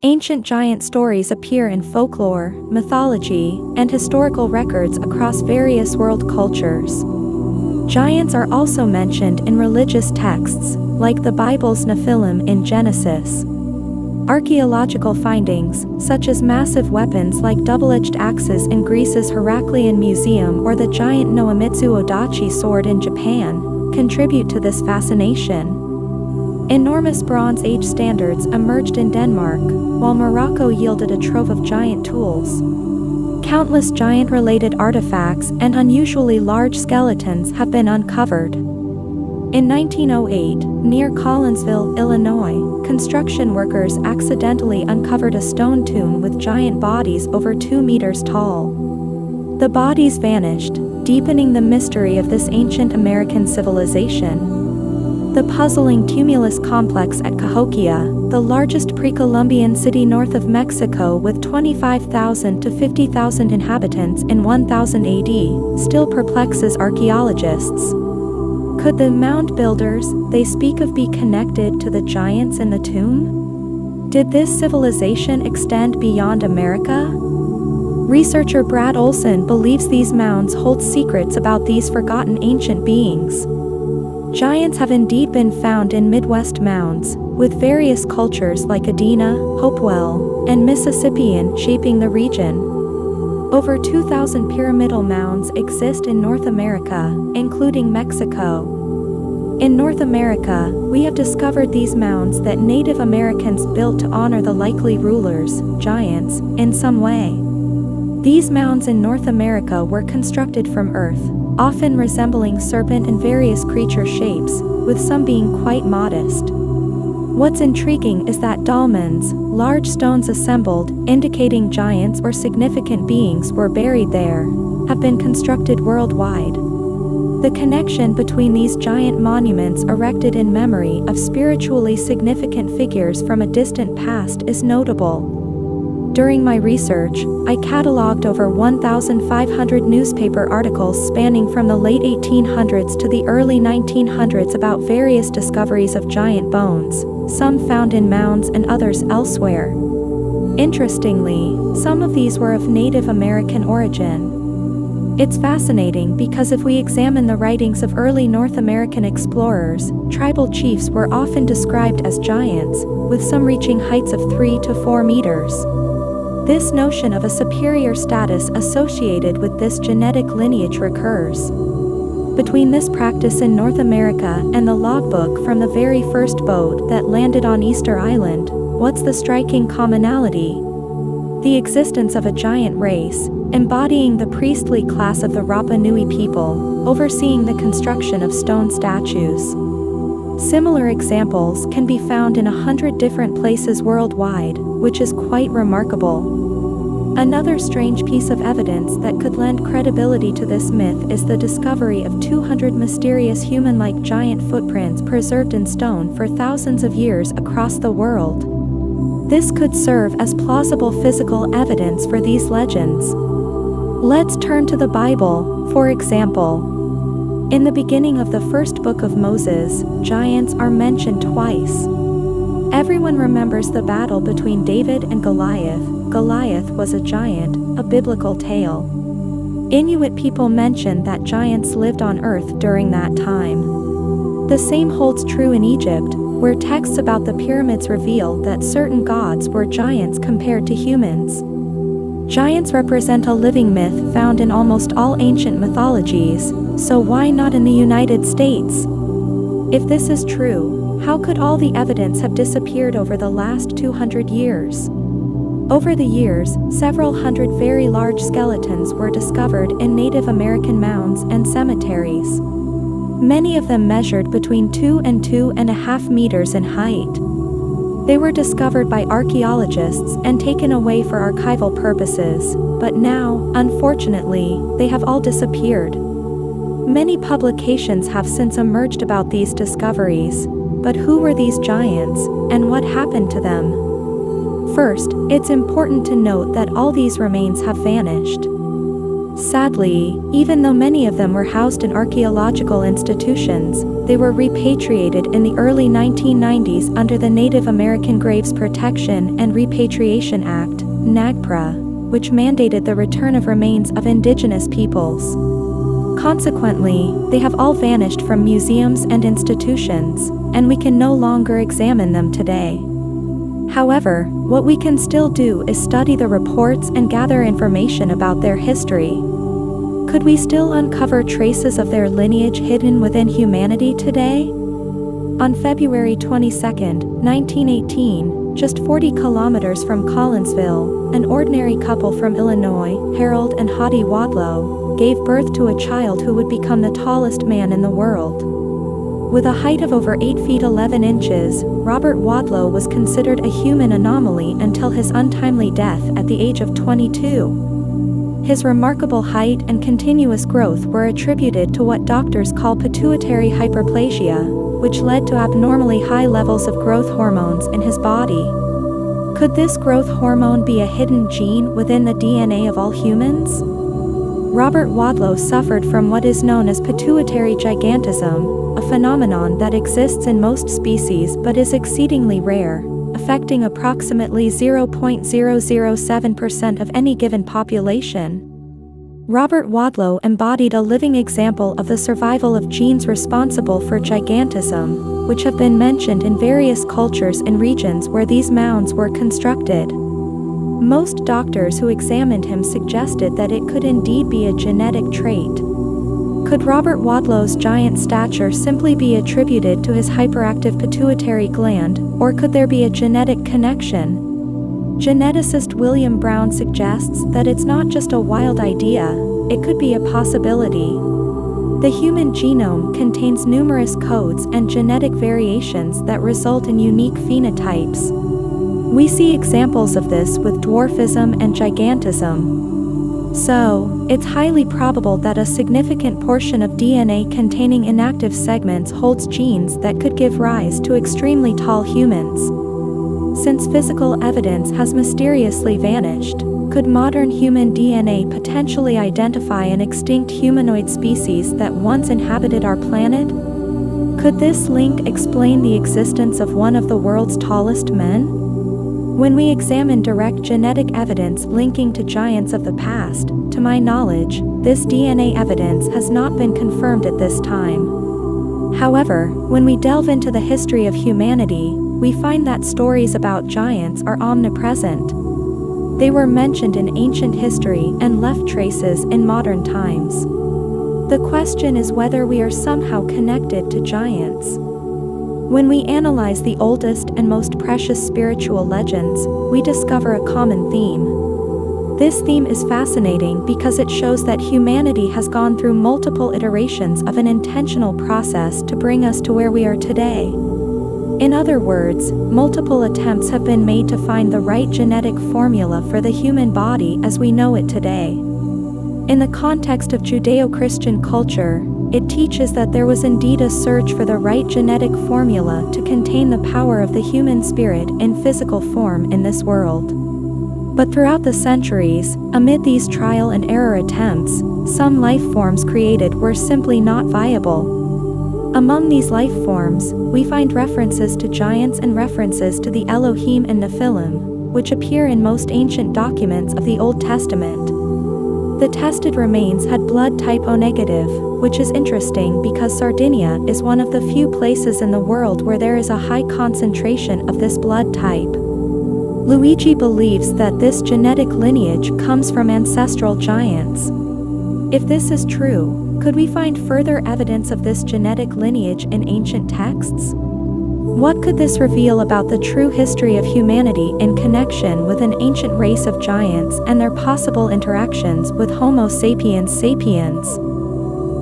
Ancient giant stories appear in folklore, mythology, and historical records across various world cultures. Giants are also mentioned in religious texts, like the Bible's Nephilim in Genesis. Archaeological findings, such as massive weapons like double-edged axes in Greece's Heraklion Museum or the giant Noemitsu Odachi sword in Japan, contribute to this fascination. Enormous Bronze Age standards emerged in Denmark, while Morocco yielded a trove of giant tools. Countless giant-related artifacts and unusually large skeletons have been uncovered. In 1908, near Collinsville, Illinois, construction workers accidentally uncovered a stone tomb with giant bodies over 2 meters tall. The bodies vanished, deepening the mystery of this ancient American civilization. The puzzling tumulus complex at Cahokia, the largest pre-Columbian city north of Mexico with 25,000 to 50,000 inhabitants in 1000 AD, still perplexes archaeologists. Could the mound builders they speak of be connected to the giants in the tomb? Did this civilization extend beyond America? Researcher Brad Olson believes these mounds hold secrets about these forgotten ancient beings. Giants have indeed been found in Midwest mounds, with various cultures like Adena, Hopewell, and Mississippian shaping the region. Over 2,000 pyramidal mounds exist in North America, including Mexico. In North America, we have discovered these mounds that Native Americans built to honor the likely rulers, giants, in some way. These mounds in North America were constructed from earth, often resembling serpent and various creature shapes, with some being quite modest. What's intriguing is that dolmens, large stones assembled, indicating giants or significant beings were buried there, have been constructed worldwide. The connection between these giant monuments erected in memory of spiritually significant figures from a distant past is notable. During my research, I cataloged over 1,500 newspaper articles spanning from the late 1800s to the early 1900s about various discoveries of giant bones, some found in mounds and others elsewhere. Interestingly, some of these were of Native American origin. It's fascinating because if we examine the writings of early North American explorers, tribal chiefs were often described as giants, with some reaching heights of 3 to 4 meters. This notion of a superior status associated with this genetic lineage recurs. Between this practice in North America and the logbook from the very first boat that landed on Easter Island, what's the striking commonality? The existence of a giant race, embodying the priestly class of the Rapa Nui people, overseeing the construction of stone statues. Similar examples can be found in 100 different places worldwide, which is quite remarkable. Another strange piece of evidence that could lend credibility to this myth is the discovery of 200 mysterious human-like giant footprints preserved in stone for thousands of years across the world. This could serve as plausible physical evidence for these legends. Let's turn to the Bible, for example. In the beginning of the first book of Moses, giants are mentioned twice. Everyone remembers the battle between David and Goliath. Goliath was a giant, a biblical tale. Inuit people mention that giants lived on Earth during that time. The same holds true in Egypt, where texts about the pyramids reveal that certain gods were giants compared to humans. Giants represent a living myth found in almost all ancient mythologies, so why not in the United States? If this is true, how could all the evidence have disappeared over the last 200 years? Over the years, several hundred very large skeletons were discovered in Native American mounds and cemeteries. Many of them measured between 2 and 2.5 meters in height. They were discovered by archaeologists and taken away for archival purposes, but now, unfortunately, they have all disappeared. Many publications have since emerged about these discoveries, but who were these giants, and what happened to them? First, it's important to note that all these remains have vanished. Sadly, even though many of them were housed in archaeological institutions, they were repatriated in the early 1990s under the Native American Graves Protection and Repatriation Act, NAGPRA, which mandated the return of remains of indigenous peoples. Consequently, they have all vanished from museums and institutions, and we can no longer examine them today. However, what we can still do is study the reports and gather information about their history. Could we still uncover traces of their lineage hidden within humanity today? On February 22, 1918, just 40 kilometers from Collinsville, an ordinary couple from Illinois, Harold and Hattie Wadlow, gave birth to a child who would become the tallest man in the world. With a height of over 8 feet 11 inches, Robert Wadlow was considered a human anomaly until his untimely death at the age of 22. His remarkable height and continuous growth were attributed to what doctors call pituitary hyperplasia, which led to abnormally high levels of growth hormones in his body. Could this growth hormone be a hidden gene within the DNA of all humans? Robert Wadlow suffered from what is known as pituitary gigantism, a phenomenon that exists in most species but is exceedingly rare, affecting approximately 0.007% of any given population. Robert Wadlow embodied a living example of the survival of genes responsible for gigantism, which have been mentioned in various cultures in regions where these mounds were constructed. Most doctors who examined him suggested that it could indeed be a genetic trait. Could Robert Wadlow's giant stature simply be attributed to his hyperactive pituitary gland, or could there be a genetic connection? Geneticist William Brown suggests that it's not just a wild idea, it could be a possibility. The human genome contains numerous codes and genetic variations that result in unique phenotypes. We see examples of this with dwarfism and gigantism. So, it's highly probable that a significant portion of DNA containing inactive segments holds genes that could give rise to extremely tall humans. Since physical evidence has mysteriously vanished, could modern human DNA potentially identify an extinct humanoid species that once inhabited our planet? Could this link explain the existence of one of the world's tallest men? When we examine direct genetic evidence linking to giants of the past, to my knowledge, this DNA evidence has not been confirmed at this time. However, when we delve into the history of humanity, we find that stories about giants are omnipresent. They were mentioned in ancient history and left traces in modern times. The question is whether we are somehow connected to giants. When we analyze the oldest and most precious spiritual legends, we discover a common theme. This theme is fascinating because it shows that humanity has gone through multiple iterations of an intentional process to bring us to where we are today. In other words, multiple attempts have been made to find the right genetic formula for the human body as we know it today. In the context of Judeo-Christian culture, it teaches that there was indeed a search for the right genetic formula to contain the power of the human spirit in physical form in this world. But throughout the centuries, amid these trial and error attempts, some life forms created were simply not viable. Among these life forms, we find references to giants and references to the Elohim and Nephilim, which appear in most ancient documents of the Old Testament. The tested remains had blood type O negative, which is interesting because Sardinia is one of the few places in the world where there is a high concentration of this blood type. Luigi believes that this genetic lineage comes from ancestral giants. If this is true, could we find further evidence of this genetic lineage in ancient texts? What could this reveal about the true history of humanity in connection with an ancient race of giants and their possible interactions with Homo sapiens sapiens?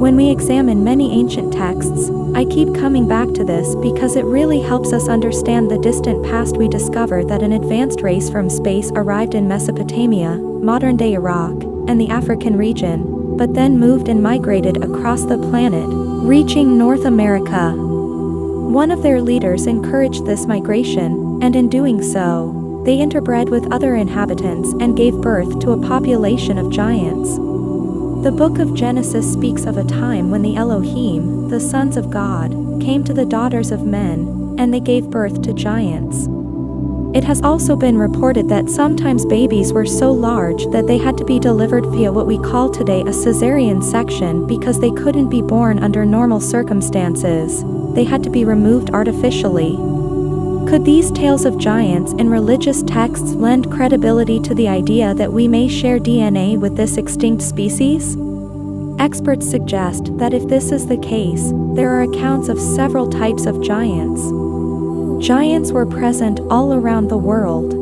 When we examine many ancient texts, I keep coming back to this because it really helps us understand the distant past. We discover that an advanced race from space arrived in Mesopotamia, modern-day Iraq, and the African region, but then moved and migrated across the planet, reaching North America. One of their leaders encouraged this migration, and in doing so, they interbred with other inhabitants and gave birth to a population of giants. The book of Genesis speaks of a time when the Elohim, the sons of God, came to the daughters of men, and they gave birth to giants. It has also been reported that sometimes babies were so large that they had to be delivered via what we call today a cesarean section because they couldn't be born under normal circumstances. They had to be removed artificially. Could these tales of giants in religious texts lend credibility to the idea that we may share DNA with this extinct species? Experts suggest that if this is the case, there are accounts of several types of giants. Giants were present all around the world.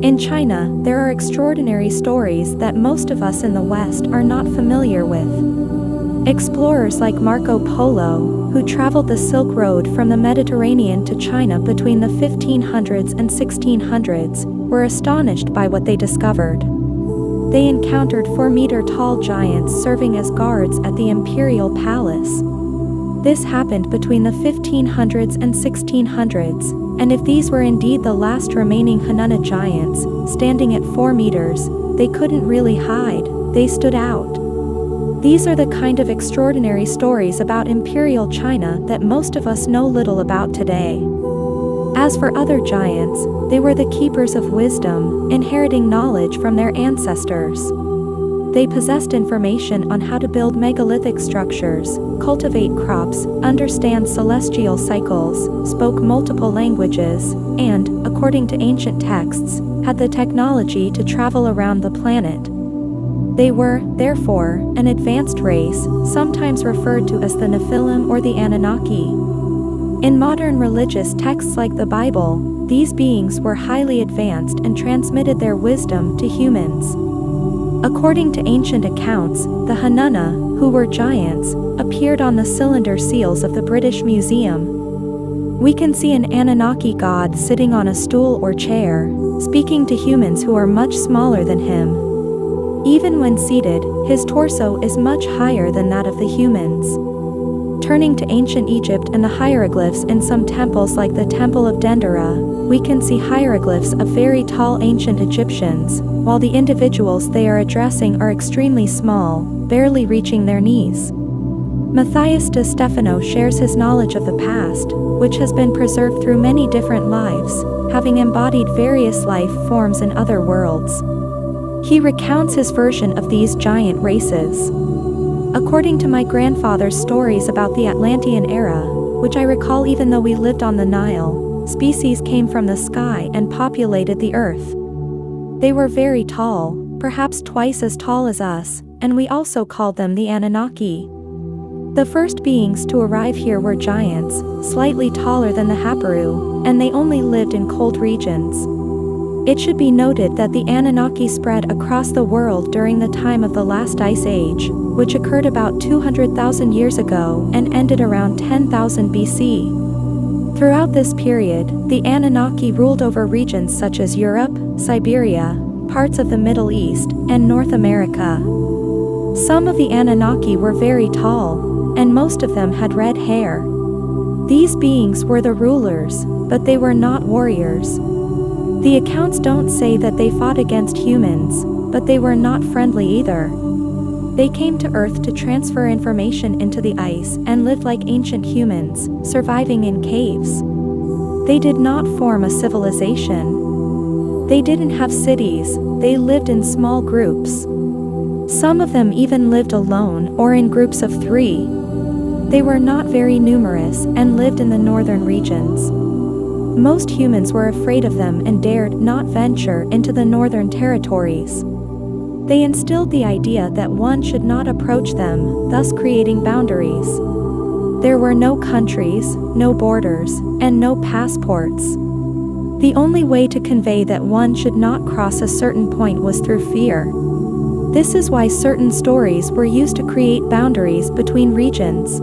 In China, there are extraordinary stories that most of us in the West are not familiar with. Explorers like Marco Polo, who traveled the Silk Road from the Mediterranean to China between the 1500s and 1600s, were astonished by what they discovered. They encountered 4-meter-tall giants serving as guards at the imperial palace. This happened between the 1500s and 1600s, and if these were indeed the last remaining Hanuna giants, standing at 4 meters, they couldn't really hide, they stood out. These are the kind of extraordinary stories about Imperial China that most of us know little about today. As for other giants, they were the keepers of wisdom, inheriting knowledge from their ancestors. They possessed information on how to build megalithic structures, cultivate crops, understand celestial cycles, spoke multiple languages, and, according to ancient texts, had the technology to travel around the planet. They were, therefore, an advanced race, sometimes referred to as the Nephilim or the Anunnaki. In modern religious texts like the Bible, these beings were highly advanced and transmitted their wisdom to humans. According to ancient accounts, the Hanuna, who were giants, appeared on the cylinder seals of the British Museum. We can see an Anunnaki god sitting on a stool or chair, speaking to humans who are much smaller than him. Even when seated, his torso is much higher than that of the humans. Turning to ancient Egypt and the hieroglyphs in some temples like the Temple of Dendera, we can see hieroglyphs of very tall ancient Egyptians, while the individuals they are addressing are extremely small, barely reaching their knees. Matthias de Stefano shares his knowledge of the past, which has been preserved through many different lives, having embodied various life forms in other worlds. He recounts his version of these giant races. According to my grandfather's stories about the Atlantean era, which I recall even though we lived on the Nile, species came from the sky and populated the earth. They were very tall, perhaps twice as tall as us, and we also called them the Anunnaki. The first beings to arrive here were giants, slightly taller than the Haparu, and they only lived in cold regions. It should be noted that the Anunnaki spread across the world during the time of the last ice age, which occurred about 200,000 years ago and ended around 10,000 BC. Throughout this period, the Anunnaki ruled over regions such as Europe, Siberia, parts of the Middle East, and North America. Some of the Anunnaki were very tall, and most of them had red hair. These beings were the rulers, but they were not warriors. The accounts don't say that they fought against humans, but they were not friendly either. They came to Earth to transfer information into the ice and lived like ancient humans, surviving in caves. They did not form a civilization. They didn't have cities, they lived in small groups. Some of them even lived alone or in groups of 3. They were not very numerous and lived in the northern regions. Most humans were afraid of them and dared not venture into the northern territories. They instilled the idea that one should not approach them, thus creating boundaries. There were no countries, no borders, and no passports. The only way to convey that one should not cross a certain point was through fear. This is why certain stories were used to create boundaries between regions.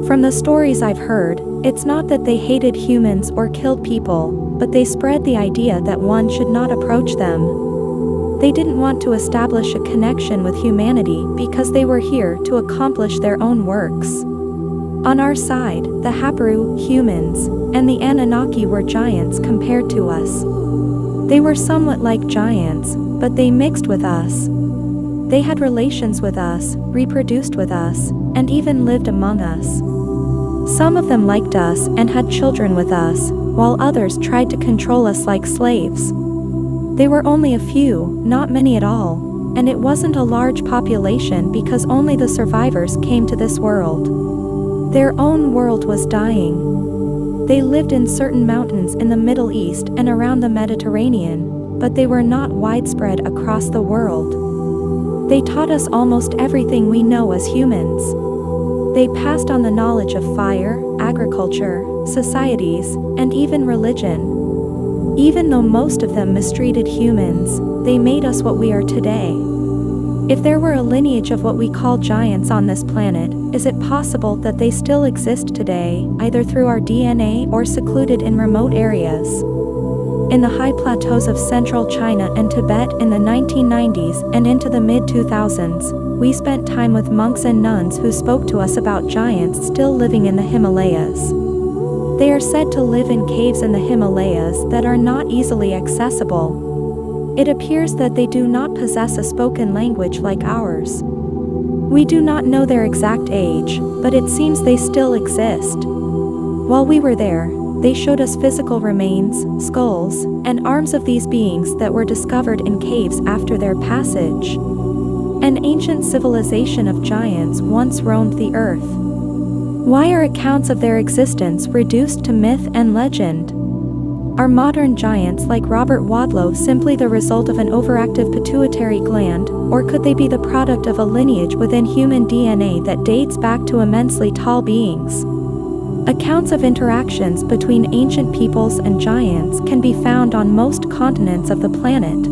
From the stories I've heard, it's not that they hated humans or killed people, but they spread the idea that one should not approach them. They didn't want to establish a connection with humanity because they were here to accomplish their own works. On our side, the Haparu, humans, and the Anunnaki were giants compared to us. They were somewhat like giants, but they mixed with us. They had relations with us, reproduced with us, and even lived among us. Some of them liked us and had children with us, while others tried to control us like slaves. They were only a few, not many at all, and it wasn't a large population because only the survivors came to this world. Their own world was dying. They lived in certain mountains in the Middle East and around the Mediterranean, but they were not widespread across the world. They taught us almost everything we know as humans. They passed on the knowledge of fire, agriculture, societies, and even religion. Even though most of them mistreated humans, they made us what we are today. If there were a lineage of what we call giants on this planet, is it possible that they still exist today, either through our DNA or secluded in remote areas? In the high plateaus of central China and Tibet in the 1990s and into the mid-2000s, we spent time with monks and nuns who spoke to us about giants still living in the Himalayas. They are said to live in caves in the Himalayas that are not easily accessible. It appears that they do not possess a spoken language like ours. We do not know their exact age, but it seems they still exist. While we were there, they showed us physical remains, skulls, and arms of these beings that were discovered in caves after their passage. An ancient civilization of giants once roamed the earth. Why are accounts of their existence reduced to myth and legend? Are modern giants like Robert Wadlow simply the result of an overactive pituitary gland, or could they be the product of a lineage within human DNA that dates back to immensely tall beings? Accounts of interactions between ancient peoples and giants can be found on most continents of the planet.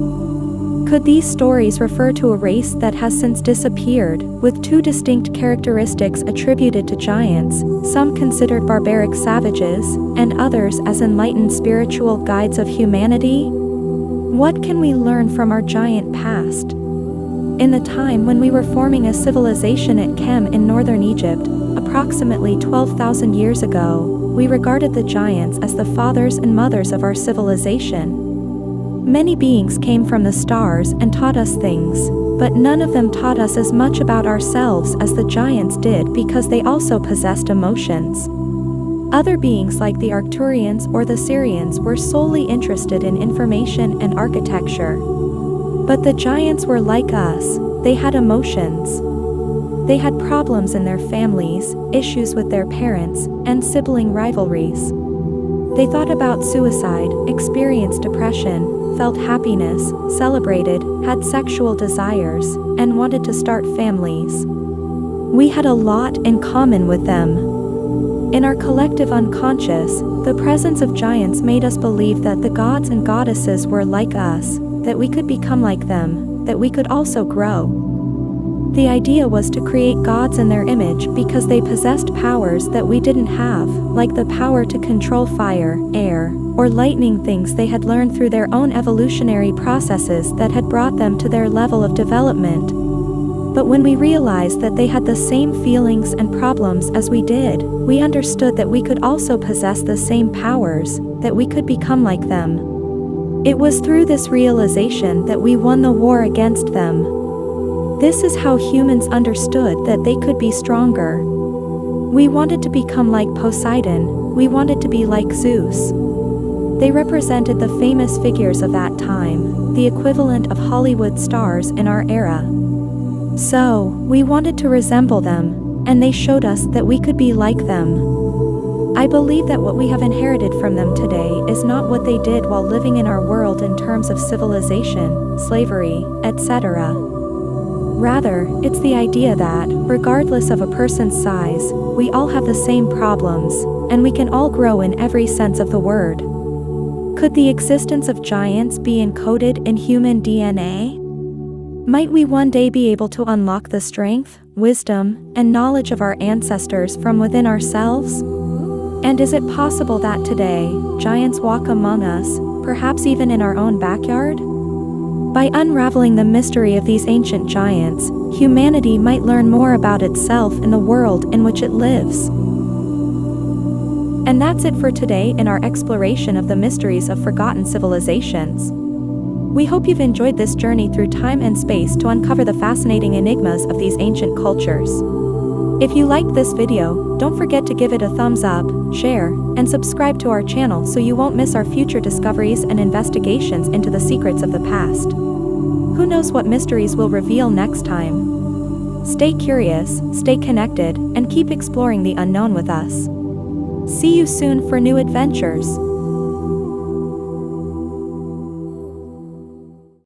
Could these stories refer to a race that has since disappeared, with two distinct characteristics attributed to giants, some considered barbaric savages, and others as enlightened spiritual guides of humanity? What can we learn from our giant past? In the time when we were forming a civilization at Kem in northern Egypt, approximately 12,000 years ago, we regarded the giants as the fathers and mothers of our civilization. Many beings came from the stars and taught us things, but none of them taught us as much about ourselves as the giants did because they also possessed emotions. Other beings like the Arcturians or the Syrians were solely interested in information and architecture. But the giants were like us, they had emotions. They had problems in their families, issues with their parents, and sibling rivalries. They thought about suicide, experienced depression, felt happiness, celebrated, had sexual desires, and wanted to start families. We had a lot in common with them. In our collective unconscious, the presence of giants made us believe that the gods and goddesses were like us, that we could become like them, that we could also grow. The idea was to create gods in their image because they possessed powers that we didn't have, like the power to control fire, air, or lightning, things they had learned through their own evolutionary processes that had brought them to their level of development. But when we realized that they had the same feelings and problems as we did, we understood that we could also possess the same powers, that we could become like them. It was through this realization that we won the war against them. This is how humans understood that they could be stronger. We wanted to become like Poseidon, we wanted to be like Zeus. They represented the famous figures of that time, the equivalent of Hollywood stars in our era. So, we wanted to resemble them, and they showed us that we could be like them. I believe that what we have inherited from them today is not what they did while living in our world in terms of civilization, slavery, etc. Rather, it's the idea that, regardless of a person's size, we all have the same problems, and we can all grow in every sense of the word. Could the existence of giants be encoded in human DNA? Might we one day be able to unlock the strength, wisdom, and knowledge of our ancestors from within ourselves? And is it possible that today, giants walk among us, perhaps even in our own backyard? By unraveling the mystery of these ancient giants, humanity might learn more about itself and the world in which it lives. And that's it for today in our exploration of the mysteries of forgotten civilizations. We hope you've enjoyed this journey through time and space to uncover the fascinating enigmas of these ancient cultures. If you liked this video, don't forget to give it a thumbs up, share, and subscribe to our channel so you won't miss our future discoveries and investigations into the secrets of the past. Who knows what mysteries we'll reveal next time? Stay curious, stay connected, and keep exploring the unknown with us. See you soon for new adventures.